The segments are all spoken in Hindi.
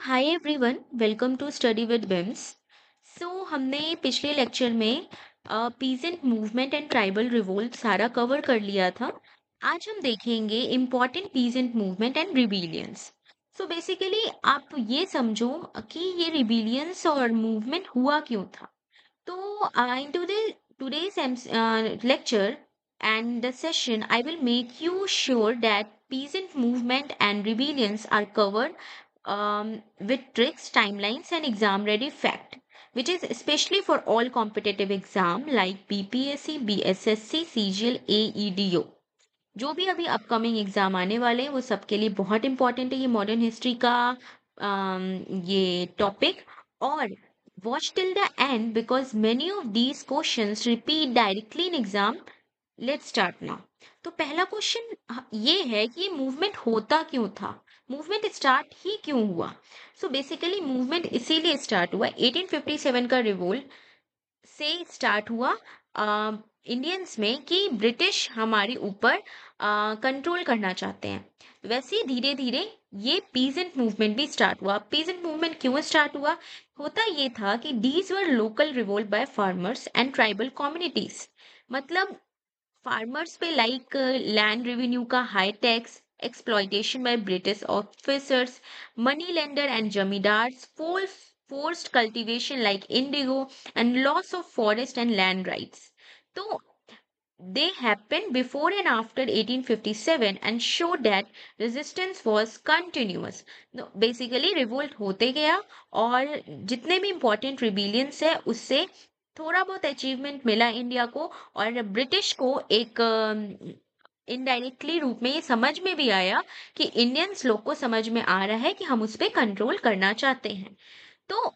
Hi everyone, welcome to study with Bims. हमने पिछले लेक्चर में peasant movement and tribal revolt सारा कवर कर लिया था। आज हम देखेंगे important peasant movement and rebellions. Basically आप ये समझो कि ये रिबेलियंस और मूवमेंट हुआ क्यों था। Into the today's lecture and the session, I will make you sure that peasant movement and rebellions are covered with tricks, timelines, and exam-ready fact, which is especially for all competitive exam like BPSC, BSSC, CGL, AEDO. जो भी अभी अपकमिंग एग्जाम आने वाले हैं वो सबके लिए बहुत इंपॉर्टेंट है ये मॉडर्न हिस्ट्री का ये टॉपिक। और watch till the end because many of these questions repeat directly in exam. Let's start now. तो पहला क्वेश्चन ये है कि ये मूवमेंट होता क्यों था, मूवमेंट स्टार्ट ही क्यों हुआ। बेसिकली मूवमेंट इसीलिए स्टार्ट हुआ 1857 का रिवोल्ट से स्टार्ट हुआ इंडियंस में कि ब्रिटिश हमारे ऊपर कंट्रोल करना चाहते हैं। वैसे ही धीरे धीरे ये पीजेंट मूवमेंट भी स्टार्ट हुआ। पीजेंट मूवमेंट क्यों स्टार्ट हुआ, होता ये था कि these were local revolt by farmers and tribal communities. मतलब फार्मर्स पे लाइक लैंड रेवेन्यू का high tax, exploitation by British officers, money lender and zamindars, forced cultivation like indigo, and loss of forest and land rights. So they happened before and after 1857 and showed that resistance was continuous. Basically revolt होते गया और जितने भी important rebellions है उससे थोड़ा बहुत अचीवमेंट मिला इंडिया को। और ब्रिटिश को एक इनडायरेक्टली रूप में ये समझ में भी आया कि इंडियंस लोग को समझ में आ रहा है कि हम उस पर कंट्रोल करना चाहते हैं। तो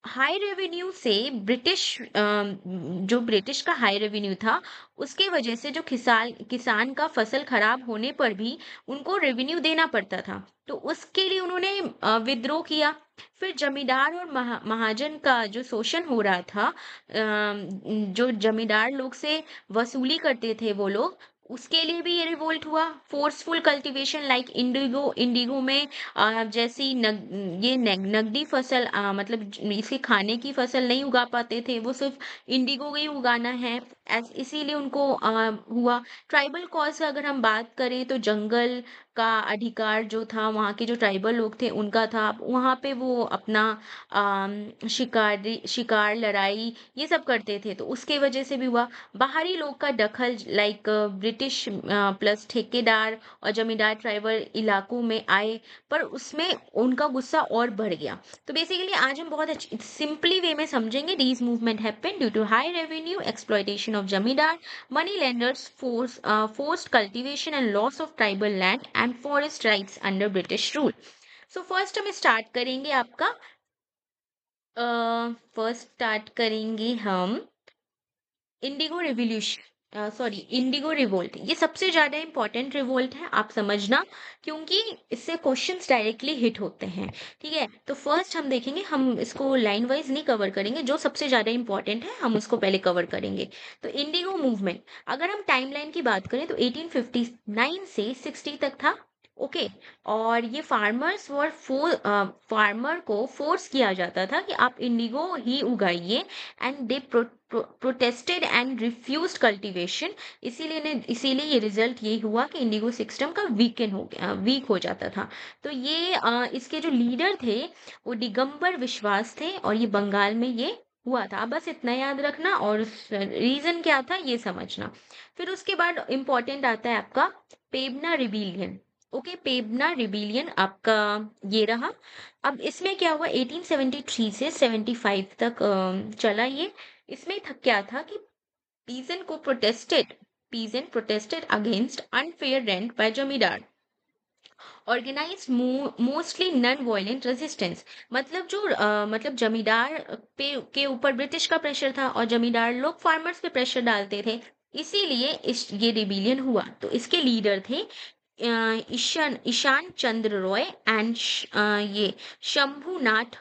हाई रेवेन्यू से ब्रिटिश जो ब्रिटिश का हाई रेवेन्यू था उसके वजह से जो किसान किसान का फसल खराब होने पर भी उनको रेवेन्यू देना पड़ता था। तो उसके लिए उन्होंने विद्रोह किया। फिर जमींदार और महाजन का जो शोषण हो रहा था, जो जमींदार लोग से वसूली करते थे वो लोग, उसके लिए भी ये रिवोल्ट हुआ। Forceful cultivation like Indigo Indigo में जैसी नगदी फसल, मतलब इसे खाने की फसल नहीं उगा पाते थे, वो सिर्फ इंडिगो ही उगाना है। इसीलिए उनको हुआ। ट्राइबल कॉज अगर हम बात करें तो जंगल का अधिकार जो था वहाँ के जो ट्राइबल लोग थे उनका था। वहाँ पे वो अपना शिकार लड़ाई ये सब करते थे, तो उसके वजह से भी हुआ। बाहरी लोग का दखल लाइक ब्रिटिश प्लस ठेकेदार और जमींदार ट्राइबल इलाकों में आए, पर उसमें उनका गुस्सा और बढ़ गया। तो बेसिकली आज हम बहुत अच्छी सिंपली वे में समझेंगे। These movement happen due to high revenue, exploitation of जमींदार, money lenders, forced cultivation and loss of tribal land and forest rights under British rule. First हम स्टार्ट करेंगे आपका फर्स्ट स्टार्ट करेंगे हम indigo revolution, sorry indigo revolt. ये सबसे ज्यादा इंपॉर्टेंट रिवोल्ट है, आप समझना, क्योंकि इससे क्वेश्चंस डायरेक्टली हिट होते हैं। ठीक है, तो फर्स्ट हम देखेंगे, हम इसको लाइन वाइज नहीं कवर करेंगे, जो सबसे ज्यादा इंपॉर्टेंट है हम उसको पहले कवर करेंगे। तो इंडिगो मूवमेंट, अगर हम टाइमलाइन की बात करें तो 1859 से 60 तक था। ओके, और ये फार्मर को फोर्स किया जाता था कि आप इंडिगो ही उगाइए, and they protested and refused cultivation. इसीलिए ये रिजल्ट ये हुआ कि इंडिगो सिस्टम का वीक हो जाता था। तो ये इसके जो लीडर थे वो दिगंबर विश्वास थे, और ये बंगाल में ये हुआ था। बस इतना याद रखना, और रीजन क्या था ये समझना। फिर उसके बाद इंपॉर्टेंट आता है आपका पेबना रिबेलियन। ओके, पेबना रिबेलियन आपका ये रहा। अब इसमें क्या हुआ, 1873 से 75 तक चला ये। इसमें क्या था कि पीजेंट को protested peasant protested against unfair rent by जमींदार, organize mostly non violent resistance. मतलब जो मतलब जमींदार पे के ऊपर ब्रिटिश का प्रेशर था और जमींदार लोग फार्मर्स पे प्रेशर डालते थे, इसीलिए ये रिबेलियन हुआ। तो इसके लीडर थे ईशान ईशान चंद्र रॉय एंड ये शंभुनाथ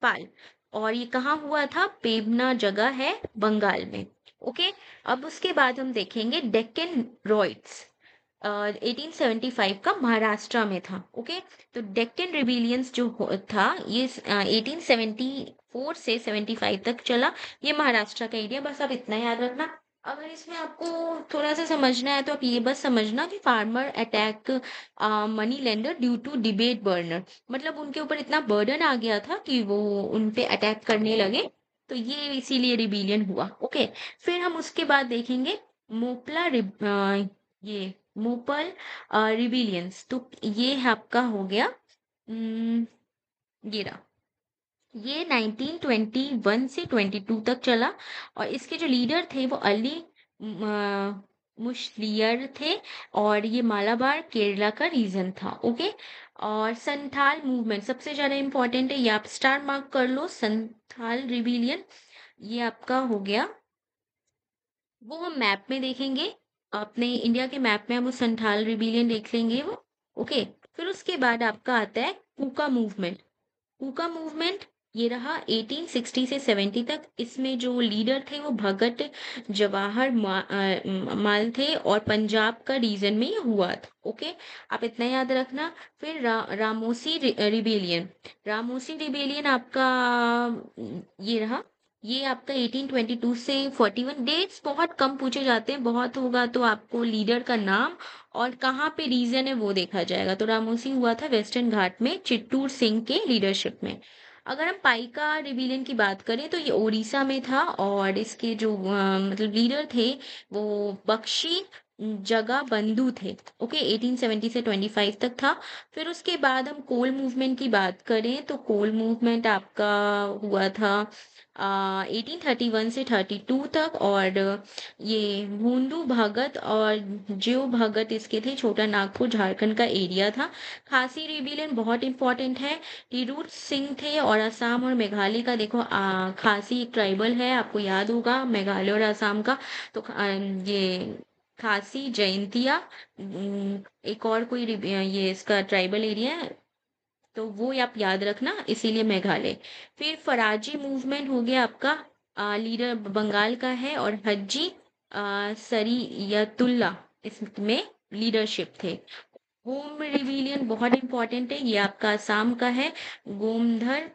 पाल। और ये कहाँ हुआ था, पेबना जगह है, बंगाल में। ओके, अब उसके बाद हम देखेंगे डेक्कन रॉयट्स। डेक्कन रॉयट्स, ये कहाँ हुआ था, ये हुआ था बंगाल में। ओके, अब उसके बाद हम देखेंगे, डेक्कन रॉयट्स, ये कहाँ हुआ था, ये हुआ था बंगाल में। ओके, अब उसके बाद हम देखेंगे डेक्कन रॉयट्स, ये कहाँ हुआ था, ये हुआ था बंगाल में। ओके, अब उसके बाद हम देखेंगे 1875 का महाराष्ट्र में था। ओके, तो डेक्कन रिबेलियंस जो था ये 1874 से 75 तक चला। ये महाराष्ट्र का एरिया, बस आप इतना याद रखना। अगर इसमें आपको थोड़ा सा समझना है तो आप ये बस समझना कि farmer attack money lender due to डिबेट बर्नर, मतलब उनके ऊपर इतना बर्डन आ गया था कि वो उन पे अटैक करने लगे, तो ये इसीलिए रिबेलियन हुआ। ओके, फिर हम उसके बाद देखेंगे मोपला ये मोपल रिबिलियंस। तो ये है आपका हो गया, उम, ये रहा। ये 1921 से 22 तक चला और इसके जो लीडर थे वो अली मुश्लियर थे और ये मालाबार केरला का रीजन था। ओके, और संथाल मूवमेंट सबसे ज्यादा इंपॉर्टेंट है, ये आप स्टार मार्क कर लो, संथाल रिबिलियन। ये आपका हो गया, वो हम मैप में देखेंगे, अपने इंडिया के मैप में हम वो संथाल रिबिलियन देख लेंगे वो। ओके, फिर उसके बाद आपका आता है कूका मूवमेंट। कूका मूवमेंट ये रहा 1860 से 70 तक। इसमें जो लीडर थे वो भगत जवाहर माल थे और पंजाब का रीजन में ये हुआ था। ओके, आप इतना याद रखना। फिर रामोसी रिबेलियन। रामोसी रिबेलियन आपका ये रहा, ये आपका 1822 से 41। डेट्स बहुत कम पूछे जाते हैं, बहुत होगा तो आपको लीडर का नाम और कहाँ पे रीजन है वो देखा जाएगा। तो रामोसी हुआ था वेस्टर्न घाट में चित्तूर सिंह के लीडरशिप में। अगर हम पाइका रिबेलियन की बात करें तो ये ओडिशा में था और इसके जो मतलब लीडर थे वो बख्शी जगा बंधु थे। ओके, 1870 से 25 तक था। फिर उसके बाद हम कोल मूवमेंट की बात करें तो कोल मूवमेंट आपका हुआ था 1831 से 32 तक। और ये भूंदू भगत और ज्यो भगत इसके थे, छोटा नागपुर झारखंड का एरिया था। खासी रिबेलियन बहुत इंपॉर्टेंट है, टिरूत सिंह थे और असम और मेघालय का देखो, खासी एक ट्राइबल है, आपको याद होगा मेघालय और असम का। तो ये खासी जयंतिया एक और कोई ये इसका ट्राइबल एरिया है, तो वो आप याद रखना, इसीलिए मेघालय। फिर फराजी मूवमेंट हो गया आपका, लीडर बंगाल का है और हज्जी सरियतुल्ला इसमें लीडरशिप थे। होम रिविलियन बहुत इंपॉर्टेंट है, ये आपका असम का है, गोमधर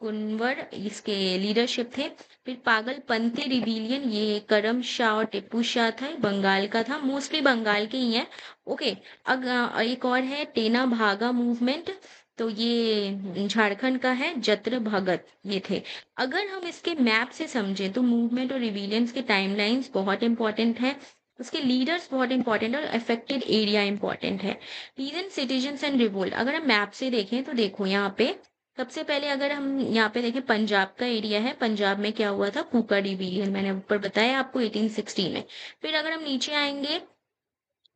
कुनवर इसके लीडरशिप थे। फिर पागलपंती रिबेलियन, ये करम शाह और टिप्पू शाह था, बंगाल का था, मोस्टली बंगाल के ही है। ओके, एक और है टेना भागा मूवमेंट, तो ये झारखंड का है, जत्र भगत ये थे। अगर हम इसके मैप से समझें तो मूवमेंट और रिबेलियंस के टाइमलाइंस बहुत इंपॉर्टेंट है, उसके लीडर्स बहुत इंपॉर्टेंट है और अफेक्टेड एरिया इंपॉर्टेंट है। रीजन सिटीजन्स एंड रिवोल्ट, अगर हम मैप से देखें तो देखो यहाँ पे सबसे पहले अगर हम यहाँ पे देखें पंजाब का एरिया है, पंजाब में क्या हुआ था, कुका रिबेलियन, मैंने ऊपर बताया आपको 1860 में। फिर अगर हम नीचे आएंगे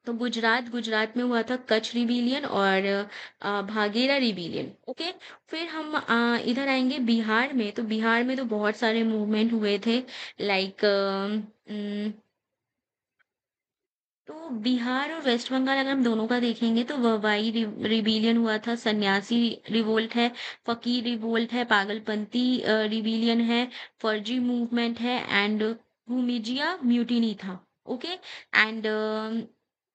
तो गुजरात, गुजरात में हुआ था कच्छ रिबेलियन और भागेरा रिबेलियन। ओके, फिर हम इधर आएंगे बिहार में, तो बिहार में तो बहुत सारे मूवमेंट हुए थे, लाइक तो बिहार और वेस्ट बंगाल अगर हम दोनों का देखेंगे तो ववाई रिबेलियन हुआ था, सन्यासी रिवोल्ट है, फकीर रिवोल्ट है, पागलपंती रिबेलियन है, फर्जी मूवमेंट है एंड भूमिजिया म्यूटिनी था। ओके, एंड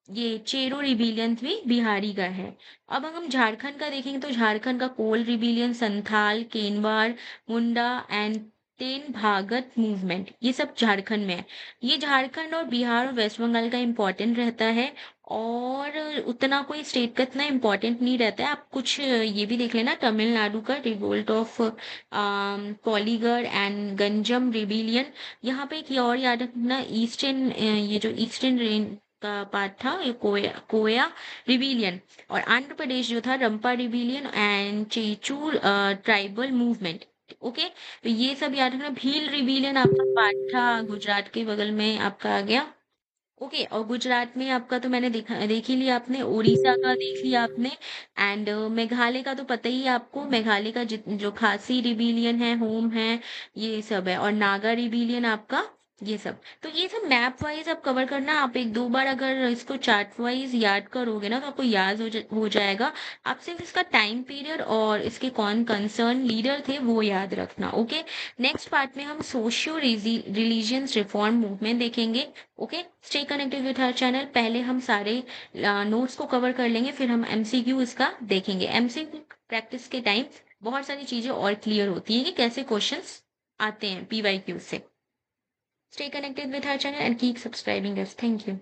ये चेरो रिबेलियन भी बिहारी का है। अब अगर हम झारखंड का देखेंगे तो झारखंड का कोल रिबेलियन, संथाल, केनवार, मुंडा एंड तेन भागत मूवमेंट, ये सब झारखंड में है। ये झारखंड और बिहार और वेस्ट बंगाल का इम्पोर्टेंट रहता है और उतना कोई स्टेट का इतना इम्पोर्टेंट नहीं रहता है। आप कुछ ये भी देख लेना, तमिलनाडु का revolt of पॉलीगर and Ganjam rebellion. यहाँ पे एक ये और याद रखना, ईस्टर्न ये जो ईस्टर्न रेन का पार्ट था ये कोया रिबेलियन। और आंध्र प्रदेश जो था रंपा रिबेलियन एंड चेचूर ट्राइबल मूवमेंट। ओके, तो ये सब याद रखना। भील रिबेलियन आपका पार्ट था गुजरात के बगल में आपका आ गया। ओके, और गुजरात में आपका तो मैंने देख ही लिया आपने, उड़ीसा का देख लिया आपने एंड मेघालय का तो पता ही है आपको, मेघालय का जो खासी रिबेलियन है, होम है, ये सब है। और नागा रिबेलियन आपका ये सब। तो ये सब मैप वाइज़ आप कवर करना, आप 1-2 बार अगर इसको चार्ट वाइज़ याद करोगे ना, तो आपको याद हो जाएगा। आप सिर्फ़ इसका टाइम पीरियड और इसके कौन कंसर्न लीडर थे, वो याद रखना, ओके? नेक्स्ट पार्ट में हम सोशियो रिलीजियस रिफॉर्म मूवमेंट देखेंगे, okay? Stay connected with our channel. पहले हम सारे नोट्स को कवर कर लेंगे, फिर हम एमसीक्यू इसका देखेंगे। एमसीक्यू प्रैक्टिस के टाइम बहुत सारी चीज़ें और क्लियर होती हैं कि कैसे क्वेश्चंस आते हैं पीवाईक्यू से। Stay connected with our channel and keep subscribing us. Thank you.